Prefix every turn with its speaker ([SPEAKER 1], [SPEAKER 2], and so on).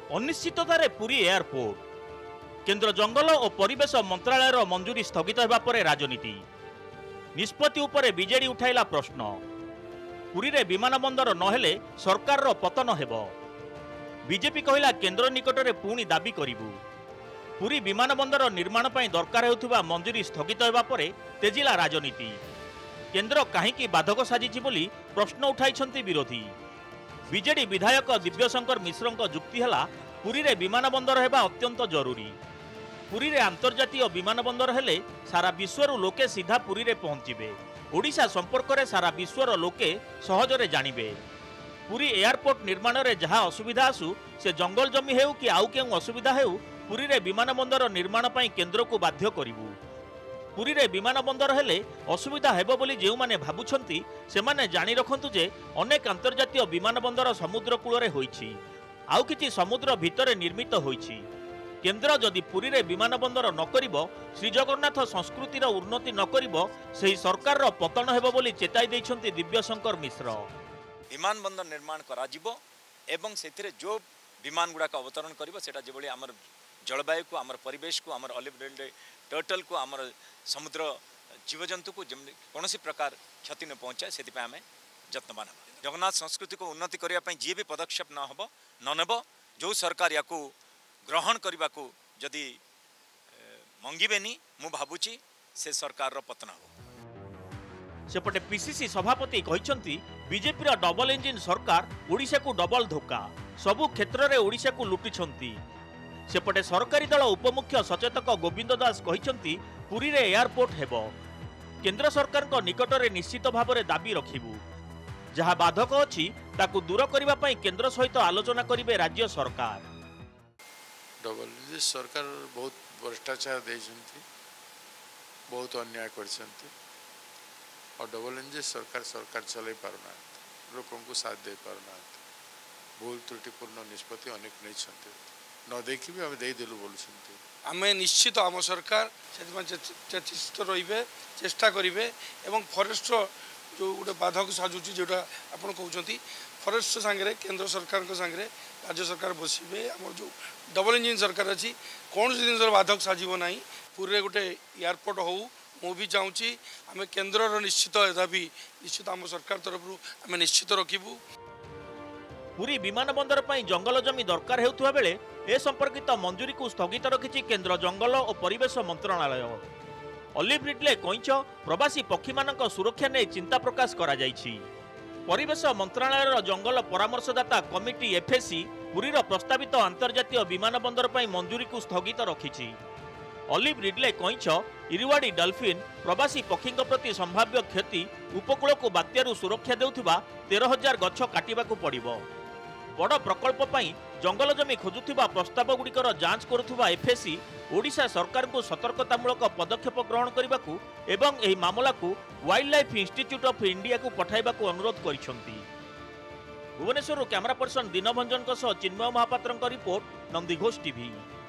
[SPEAKER 1] अनिश्चिततारे Puri airport केंद्र जंगल और परिवेश मंत्रालय मंजूरी स्थगित होगा पर राजनीति निष्पत्ति उपरे बीजेडी उठाइला प्रश्न पुरी रे विमान बंदर नहेले सरकार रो पतन हेबो बीजेपी कहिला केंद्र निकट में पुणी दाबी करिबु पुरी विमान बंदर निर्माण पर दरकार हेउथुबा मंजूरी स्थगित होगा पर तेजिला राजनीति केंद्र कहीं बाधक साजिछि बोली प्रश्न उठाइछन्ति विरोधी बीजेडी विधायक दिव्यशंकर मिश्र जुक्ति है पुरी रे विमान बंदर हेबा अत्यंत जरूरी पुरी रे अंतर्जातीय विमान बंदर हेले सारा विश्वर लोके सीधा पुरी रे पहुंचीबे ओडिशा संपर्क रे सारा विश्वर लोके सहजरे जानिबे पुरी एयरपोर्ट निर्माण रे जहाँ असुविधा आसु से जंगल जमी हेउ कि आउ केउ असुविधा हेउ पुरी रे विमान बंदर निर्माण पई केंद्र को बाध्य करिवु पुरी रे विमान बंदर हेले असुविधा हेबो बोली जेउ माने भाबुछंती से माने जानि रखंतु जे अनेक अंतर्जातीय विमान बंदर समुद्र कूल रे होईछि आउ किछि समुद्र भितरे निर्मित होईछि केंद्र जदि पुरी रे विमान बंदर न करिवो श्री जगन्नाथ संस्कृतिर उन्नति न करिवो सेही सरकार रो पतन हेबो बोली चेताई दैछंती दिव्यशंकर मिश्र
[SPEAKER 2] विमान बंदर निर्माण करा जिवो एवं सेथिरे जो विमान गुडा का अवतरण करिवो सेटा जेबोली हमर जलवायु को आमर परिवेश को आमर ऑलिव टर्टल को आमर समुद्र जीवजंतु को कौन प्रकार क्षति न पहुँचाए से आम जत्नवान हम जगन्नाथ संस्कृति को उन्नति करने जी भी पदक्षेप न नेब जो सरकार या ग्रहण करने को जदि मंगीबेनी मु भावुची से सरकार रो पतन हो
[SPEAKER 1] सेपटे पीसीसी सभापति कहते बीजेपी डबल इंजिन सरकार ओडिशा को डबल धोखा सबु क्षेत्र में ओडिशा को लुटिछंती सेपटे सरकारी दल उपमुख्य सचेतक गोविंद दास कहते पुरी रे एयरपोर्ट हेबो केंद्र सरकार को निकट में निश्चित भाव में दाबी रखिबु जहाँ बाधक अछि ताकू दूर करबा पई केंद्र सहित आलोचना करिवे राज्य सरकार
[SPEAKER 3] डबल इंजिन सरकार बहुत भ्रष्टाचार देइछंती बहुत अन्याय करछंती और डबल इंजिन सरकार चलाई पारना लोकों को साथ दे पारना भूल त्रुटिपूर्ण निष्पत्ति अनेक नहीं न देखी भी आम देदेलु बोलुछंती
[SPEAKER 4] आम निश्चित आम सरकार चेष्टा रे चेष्टा करेंगे एवं फरेस्ट जो गोटे बाधक साजुची जोटा आपड़ कहते फरेस्ट सांगे केंद्र सरकार सांगे राज्य सरकार बसवे आम जो डबल इंजिन सरकार अच्छी कौन सी जिन बाधक साजिब ना पूरे गोटे एयरपोर्ट हो मु भी चाहूँगी आम केन्द्र निश्चित यदा भी निश्चित आम सरकार तरफ आम निश्चित रखिबू
[SPEAKER 1] पुरी विमान बंदर पर जंगल जमी दरकार हेउथुवा बेले ए संपर्कित मंजूरी को स्थगित रखिछि केंद्र जंगल और परिवेश मंत्रालय ऑलिव रिडले कइंच प्रवासी पक्षी मानक सुरक्षा ने चिंता प्रकाश करा जाइछि परिवेश मंत्रालय जंगल परामर्शदाता कमिटी एफएसी पुरी प्रस्तावित अंतर्जातीय विमान बंदर पर मंजूरी को स्थगित रखिछि ऑलिव रिडले कइंच इरिवाड़ी डॉल्फिन प्रवासी पक्षी प्रति संभाव्य क्षति उपकूल को बात्यारू सुरक्षा देउथिबा 13,000 गछ काटिबाकू पड़िबो बड़ प्रकल्प पई जंगल जमी खोजुथिबा प्रस्ताव गुड़िकर जांच करुथिबा एफएसी ओडिशा सरकार को सतर्कतामूलक पदक्षेप ग्रहण करने एवं एही मामला को wild life institute of India को पठाइबाकू अनुरोध करिसेंती भुवनेश्वर कैमरा पर्सन दिनभंजन चिन्मय महापात्र रिपोर्ट नंदीघोष टीवी।